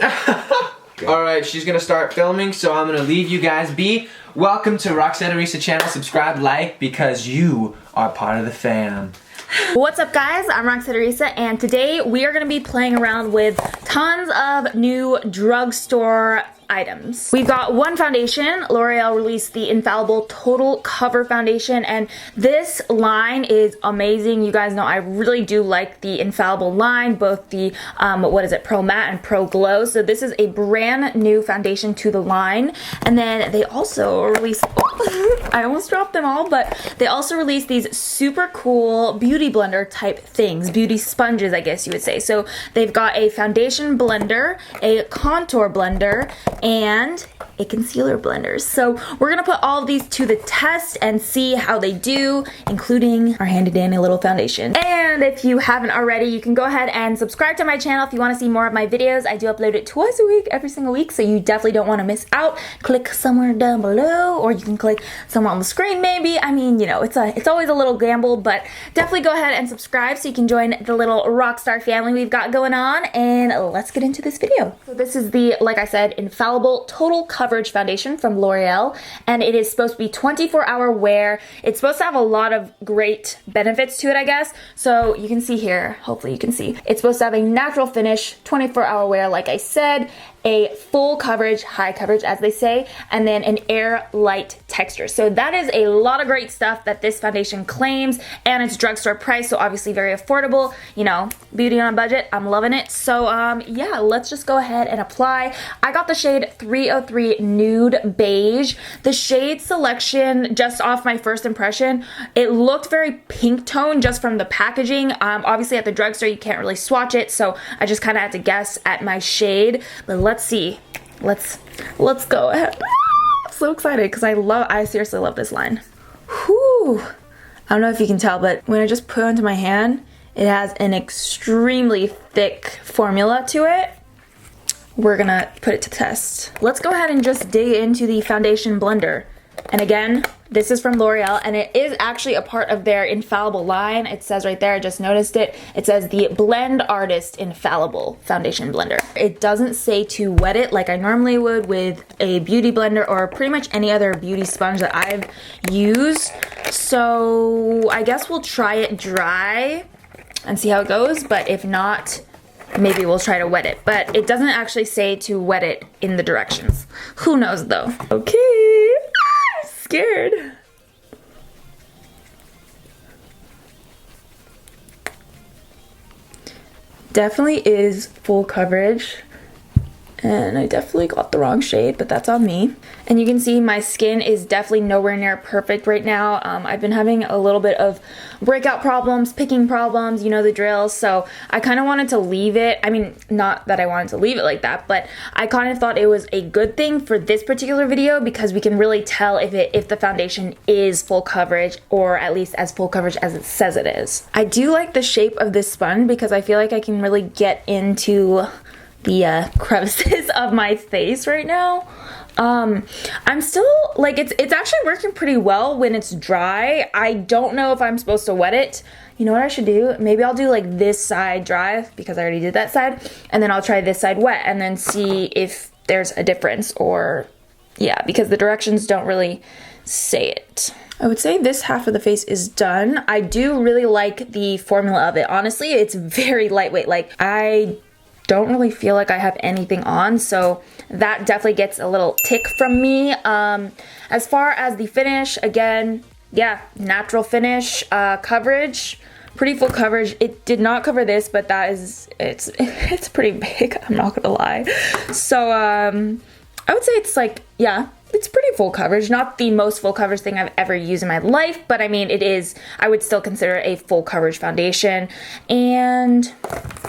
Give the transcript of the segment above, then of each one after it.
Alright, she's gonna start filming, so I'm gonna leave you guys be. Welcome to Roxette Arisa channel. Subscribe, like, because you are part of the fam. What's up, guys? I'm Roxette Arisa, and today we are going to be playing around with tons of new drugstore items. We've got one foundation. L'Oreal released the Infallible Total Cover Foundation, and this line is amazing. You guys know I really do like the Infallible line, both the, Pro Matte and Pro Glow. So this is a brand new foundation to the line. And then they also released, I almost dropped them all, but they also released these super cool beauty blender type things, beauty sponges, I guess you would say. So they've got a foundation blender, a contour blender, and a concealer blender. So we're gonna put all of these to the test and see how they do, including our handy dandy little foundation. And if you haven't already, you can go ahead and subscribe to my channel if you want to see more of my videos. I do upload it twice a week, every single week, so you definitely don't want to miss out. Click somewhere down below, or you can click somewhere on the screen maybe. I mean, you know, it's always a little gamble, but definitely go ahead and subscribe so you can join the little rockstar family we've got going on, and let's get into this video. So this is the, like I said, Infallible Total Coverage Foundation from L'Oreal, and it is supposed to be 24-hour wear. It's supposed to have a lot of great benefits to it, I guess. So you can see here, hopefully you can see, it's supposed to have a natural finish, 24-hour wear, like I said, a full coverage, high coverage as they say, and then an air light texture. So that is a lot of great stuff that this foundation claims, and it's drugstore price, so obviously very affordable. You know, beauty on a budget, I'm loving it. So yeah, let's just go ahead and apply. I got the shade 303 Nude Beige. The shade selection, just off my first impression, it looked very pink tone just from the packaging. Obviously at the drugstore you can't really swatch it, so I just kind of had to guess at my shade, but let's see. Let's go ahead. I'm so excited because I seriously love this line. Whew. I don't know if you can tell, but when I just put it onto my hand, it has an extremely thick formula to it. We're gonna put it to test. Let's go ahead and just dig into the foundation blender. And again, this is from L'Oreal, and it is actually a part of their Infallible line. It says right there, I just noticed it. It says the Blend Artist Infallible Foundation Blender. It doesn't say to wet it like I normally would with a beauty blender or pretty much any other beauty sponge that I've used. So I guess we'll try it dry and see how it goes, but if not, maybe we'll try to wet it. But it doesn't actually say to wet it in the directions. Who knows though? Okay. Scared. Definitely is full coverage, and I definitely got the wrong shade, but that's on me. And you can see my skin is definitely nowhere near perfect right now. I've been having a little bit of breakout problems, picking problems, you know the drill, so I kind of wanted to leave it. I mean, not that I wanted to leave it like that, but I kind of thought it was a good thing for this particular video because we can really tell if the foundation is full coverage, or at least as full coverage as it says it is. I do like the shape of this sponge because I feel like I can really get into the crevices of my face right now. I'm still, like, it's actually working pretty well when it's dry. I don't know if I'm supposed to wet it. You know what I should do? Maybe I'll do like this side dry because I already did that side, and then I'll try this side wet and then see if there's a difference, or yeah, because the directions don't really say it. I would say this half of the face is done. I do really like the formula of it. Honestly, it's very lightweight. Like, I don't really feel like I have anything on, so that definitely gets a little tick from me. As far as the finish, again, yeah, natural finish, coverage, pretty full coverage. It did not cover this, but that is, it's pretty big, I'm not gonna lie. So I would say it's like, yeah, it's pretty full coverage. Not the most full coverage thing I've ever used in my life, but I mean, it is, I would still consider it a full coverage foundation, and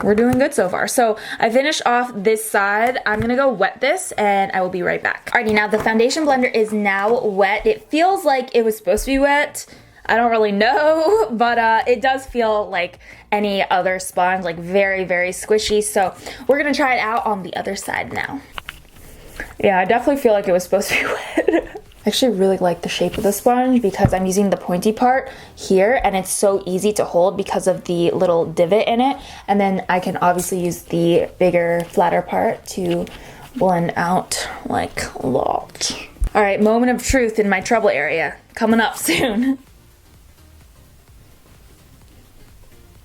we're doing good so far. So I finished off this side. I'm gonna go wet this and I will be right back. Alrighty, now the foundation blender is now wet. It feels like it was supposed to be wet. I don't really know, but it does feel like any other sponge, like very, very squishy. So we're gonna try it out on the other side now. Yeah, I definitely feel like it was supposed to be wet. I actually really like the shape of the sponge because I'm using the pointy part here and it's so easy to hold because of the little divot in it. And then I can obviously use the bigger, flatter part to blend out like a lot. All right, moment of truth in my trouble area coming up soon.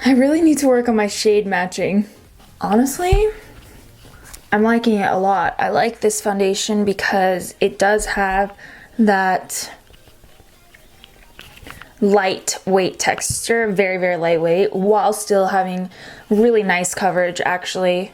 I really need to work on my shade matching. Honestly, I'm liking it a lot. I like this foundation because it does have that lightweight texture, very, very lightweight, while still having really nice coverage actually.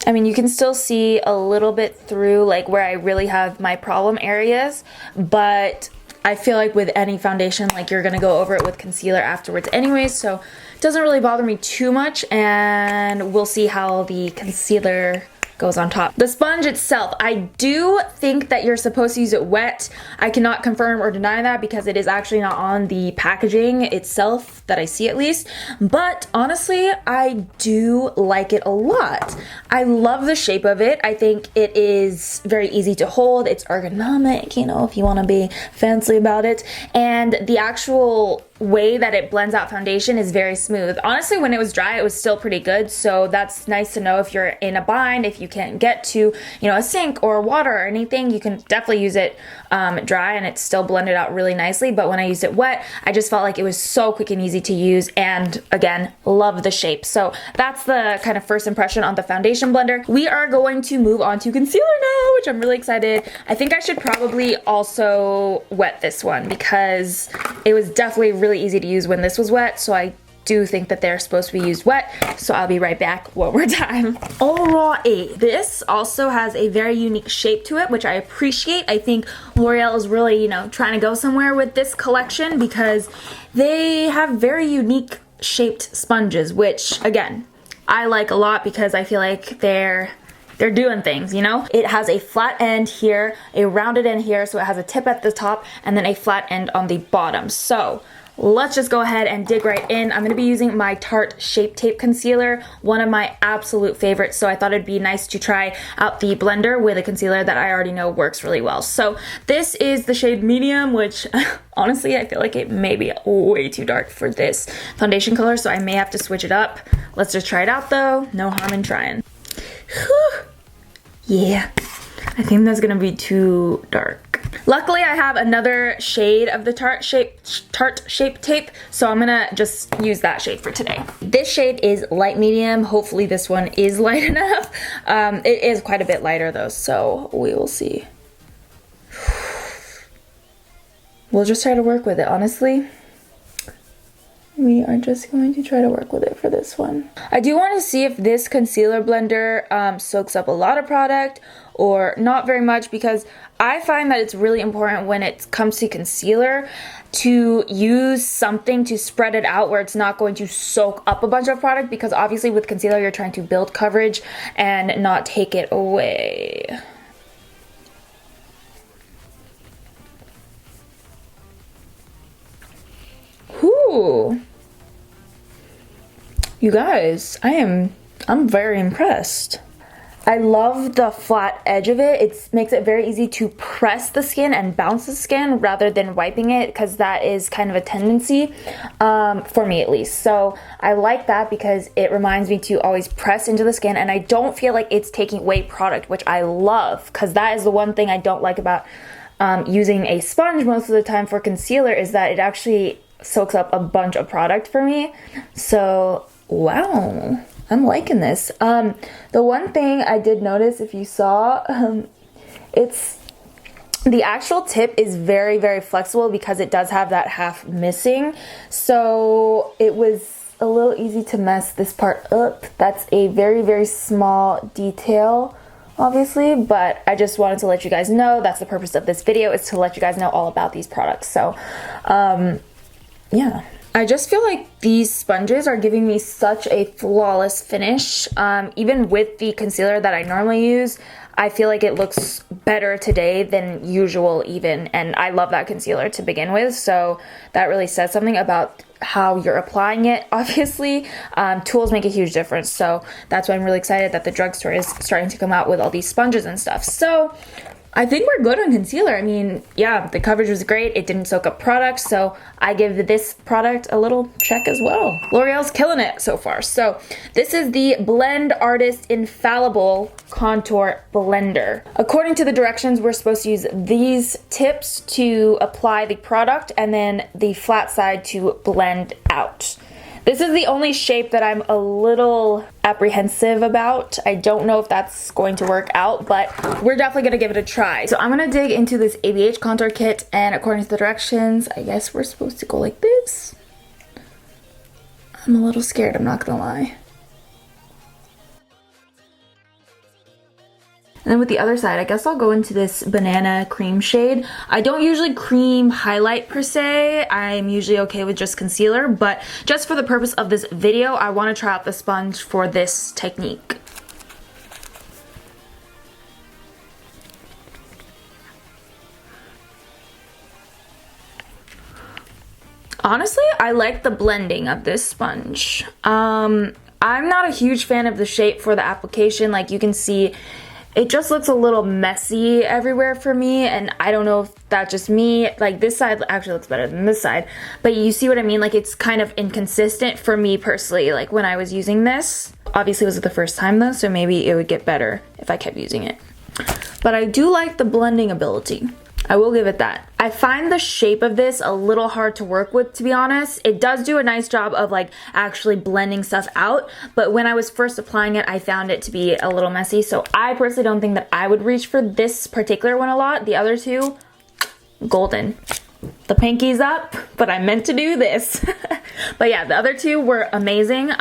I mean, you can still see a little bit through like where I really have my problem areas, but I feel like with any foundation, like you're gonna go over it with concealer afterwards anyways, so it doesn't really bother me too much, and we'll see how the concealer goes on top. The sponge itself, I do think that you're supposed to use it wet. I cannot confirm or deny that because it is actually not on the packaging itself that I see at least, but honestly, I do like it a lot. I love the shape of it. I think it is very easy to hold. It's ergonomic, you know, if you want to be fancy about it, and the actual way that it blends out foundation is very smooth. Honestly, when it was dry, it was still pretty good, so that's nice to know if you're in a bind, if you can't get to, you know, a sink or water or anything, you can definitely use it dry and it's still blended out really nicely. But when I used it wet, I just felt like it was so quick and easy to use, and again, love the shape. So that's the kind of first impression on the foundation blender. We are going to move on to concealer now, which I'm really excited. I think I should probably also wet this one because it was definitely really easy to use when this was wet, so I do think that they're supposed to be used wet, so I'll be right back one more time. Alright, this also has a very unique shape to it, which I appreciate. I think L'Oreal is really, you know, trying to go somewhere with this collection because they have very unique shaped sponges, which again, I like a lot because I feel like they're doing things, you know? It has a flat end here, a rounded end here, so it has a tip at the top, and then a flat end on the bottom. So let's just go ahead and dig right in. I'm gonna be using my Tarte Shape Tape Concealer, one of my absolute favorites, so I thought it'd be nice to try out the blender with a concealer that I already know works really well. So this is the shade Medium, which honestly, I feel like it may be way too dark for this foundation color, so I may have to switch it up. Let's just try it out though. No harm in trying. Whew. Yeah, I think that's gonna be too dark. Luckily, I have another shade of the Tarte Shape Tape, so I'm gonna just use that shade for today. This shade is light medium. Hopefully this one is light enough. It is quite a bit lighter though, so we will see. We'll just try to work with it, honestly. We are just going to try to work with it for this one. I do want to see if this concealer blender soaks up a lot of product or not very much, because I find that it's really important when it comes to concealer to use something to spread it out where it's not going to soak up a bunch of product, because obviously with concealer you're trying to build coverage and not take it away. Whew. You guys, I'm very impressed. I love the flat edge of it. It makes it very easy to press the skin and bounce the skin rather than wiping it, because that is kind of a tendency for me at least. So I like that because it reminds me to always press into the skin, and I don't feel like it's taking away product, which I love, because that is the one thing I don't like about using a sponge most of the time for concealer, is that it actually soaks up a bunch of product for me. So wow, I'm liking this. The one thing I did notice, if you saw, it's the actual tip is very, very flexible because it does have that half missing. So it was a little easy to mess this part up. That's a very, very small detail, obviously, but I just wanted to let you guys know that's the purpose of this video, is to let you guys know all about these products. So yeah. I just feel like these sponges are giving me such a flawless finish. Even with the concealer that I normally use, I feel like it looks better today than usual even, and I love that concealer to begin with, so that really says something about how you're applying it. Obviously, tools make a huge difference, so that's why I'm really excited that the drugstore is starting to come out with all these sponges and stuff. So I think we're good on concealer. I mean, yeah, the coverage was great. It didn't soak up product, so I give this product a little check as well. L'Oreal's killing it so far. So this is the Blend Artist Infallible Contour Blender. According to the directions, we're supposed to use these tips to apply the product and then the flat side to blend out. This is the only shape that I'm a little apprehensive about. I don't know if that's going to work out, but we're definitely gonna give it a try. So I'm gonna dig into this Abh Contour Kit, and according to the directions, I guess we're supposed to go like this. I'm a little scared, I'm not gonna lie. And then with the other side, I guess I'll go into this banana cream shade. I don't usually cream highlight per se. I'm usually okay with just concealer, but just for the purpose of this video, I want to try out the sponge for this technique. Honestly, I like the blending of this sponge. I'm not a huge fan of the shape for the application. Like you can see, it just looks a little messy everywhere for me, and I don't know if that's just me. Like this side actually looks better than this side, but you see what I mean? Like it's kind of inconsistent for me personally, like when I was using this. Obviously it was the first time though, so maybe it would get better if I kept using it. But I do like the blending ability. I will give it that. I find the shape of this a little hard to work with, to be honest. It does do a nice job of like actually blending stuff out, but when I was first applying it, I found it to be a little messy. So I personally don't think that I would reach for this particular one a lot. The other two, golden. The pinky's up, but I meant to do this. But yeah, the other two were amazing.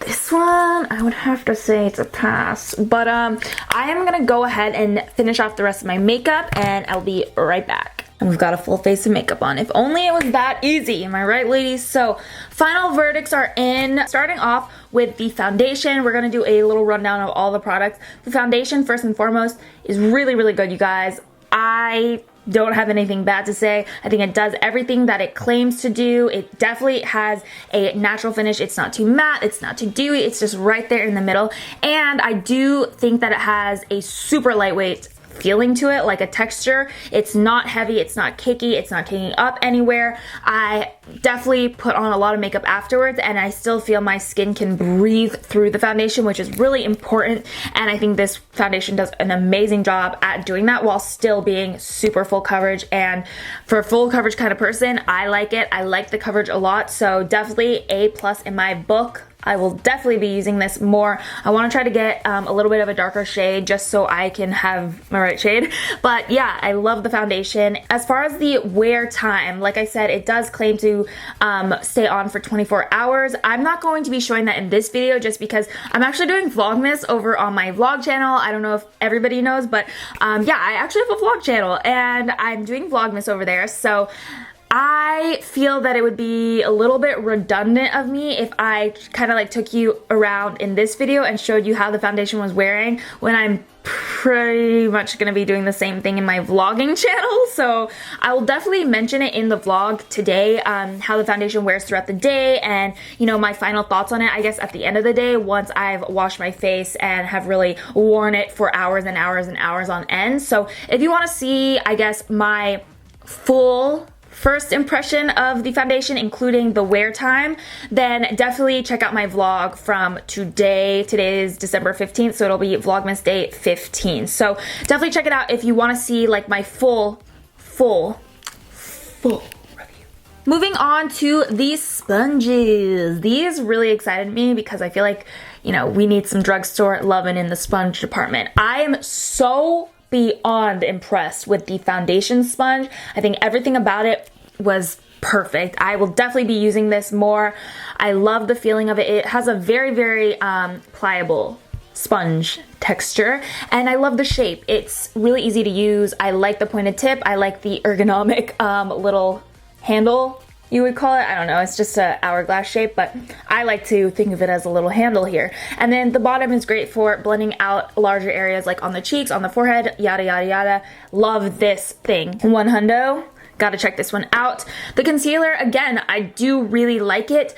This one, I would have to say it's a pass, but I am gonna go ahead and finish off the rest of my makeup, and I'll be right back. And we've got a full face of makeup on. If only it was that easy, am I right, ladies? So final verdicts are in. Starting off with the foundation, we're gonna do a little rundown of all the products. The foundation, first and foremost, is really, really good, you guys. I don't have anything bad to say. I think it does everything that it claims to do. It definitely has a natural finish. It's not too matte, it's not too dewy, it's just right there in the middle. And I do think that it has a super lightweight feeling to it, like a texture. It's not heavy, it's not cakey, it's not taking up anywhere. I definitely put on a lot of makeup afterwards, and I still feel my skin can breathe through the foundation, which is really important, and I think this foundation does an amazing job at doing that while still being super full coverage. And for a full coverage kind of person, I like it. I like the coverage a lot, so definitely A+ in my book. I will definitely be using this more. I want to try to get a little bit of a darker shade just so I can have my right shade. But yeah, I love the foundation. As far as the wear time, like I said, it does claim to stay on for 24 hours. I'm not going to be showing that in this video just because I'm actually doing Vlogmas over on my vlog channel. I don't know if everybody knows, but yeah, I actually have a vlog channel and I'm doing Vlogmas over there. So I feel that it would be a little bit redundant of me if I kind of like took you around in this video and showed you how the foundation was wearing when I'm pretty much gonna be doing the same thing in my vlogging channel. So I will definitely mention it in the vlog today, how the foundation wears throughout the day, and you know, my final thoughts on it, I guess at the end of the day, once I've washed my face and have really worn it for hours and hours and hours on end. So if you want to see, I guess, my full first impression of the foundation, including the wear time, then definitely check out my vlog from today. Today is December 15th, so it'll be Vlogmas Day 15. So definitely check it out if you want to see like my full review. Moving on to these sponges. These really excited me because I feel like, you know, we need some drugstore loving in the sponge department. I am so beyond impressed with the foundation sponge. I think everything about it was perfect. I will definitely be using this more. I love the feeling of it. It has a very, very pliable sponge texture, and I love the shape. It's really easy to use. I like the pointed tip. I like the ergonomic little handle, you would call it. I don't know, it's just an hourglass shape, but I like to think of it as a little handle here. And then the bottom is great for blending out larger areas like on the cheeks, on the forehead, yada yada yada. Love this thing. 100, gotta check this one out. The concealer, again, I do really like it.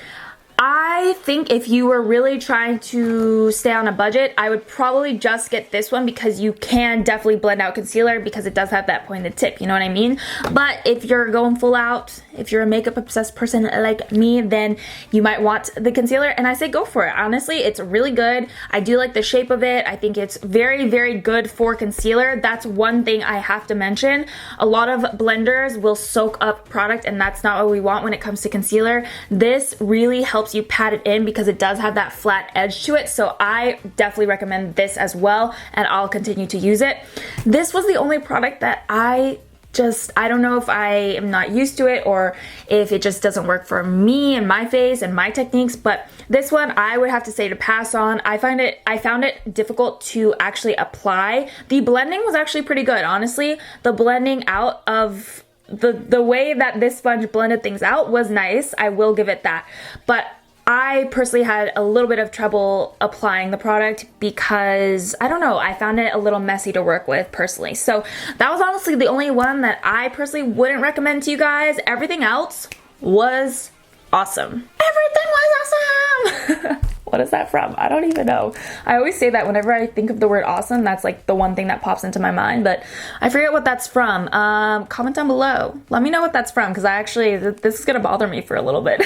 I think if you were really trying to stay on a budget, I would probably just get this one because you can definitely blend out concealer because it does have that pointed tip, you know what I mean? But if you're going full out, if you're a makeup obsessed person like me, then you might want the concealer, and I say go for it. Honestly, it's really good. I do like the shape of it. I think it's very, very good for concealer. That's one thing I have to mention. A lot of blenders will soak up product, and that's not what we want when it comes to concealer. This really helps you pat it in because it does have that flat edge to it, so I definitely recommend this as well, and I'll continue to use it. This was the only product that I don't know if I am not used to it or if it just doesn't work for me and my face and my techniques, but this one I would have to say to pass on. I found it difficult to actually apply. The blending was actually pretty good, honestly. The blending out of the way that this sponge blended things out was nice. I will give it that. But I personally had a little bit of trouble applying the product because, I don't know, I found it a little messy to work with personally. So that was honestly the only one that I personally wouldn't recommend to you guys. Everything else was awesome. Everything was awesome! What is that from? I don't even know. I always say that whenever I think of the word awesome, that's like the one thing that pops into my mind, but I forget what that's from. Comment down below. Let me know what that's from, because this is gonna bother me for a little bit.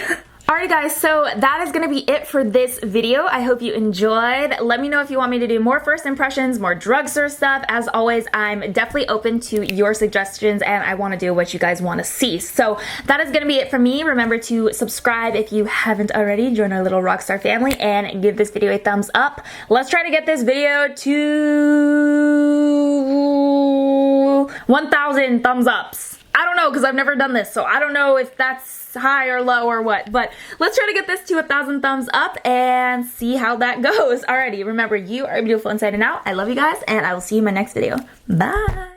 Alright guys, so that is going to be it for this video. I hope you enjoyed. Let me know if you want me to do more first impressions, more drugstore stuff. As always, I'm definitely open to your suggestions and I want to do what you guys want to see. So that is going to be it for me. Remember to subscribe if you haven't already. Join our little rockstar family and give this video a thumbs up. Let's try to get this video to 1,000 thumbs ups. I don't know because I've never done this, so I don't know if that's high or low or what, but let's try to get this to 1,000 thumbs up and see how that goes. Alrighty, remember, you are beautiful inside and out. I love you guys, and I will see you in my next video. Bye!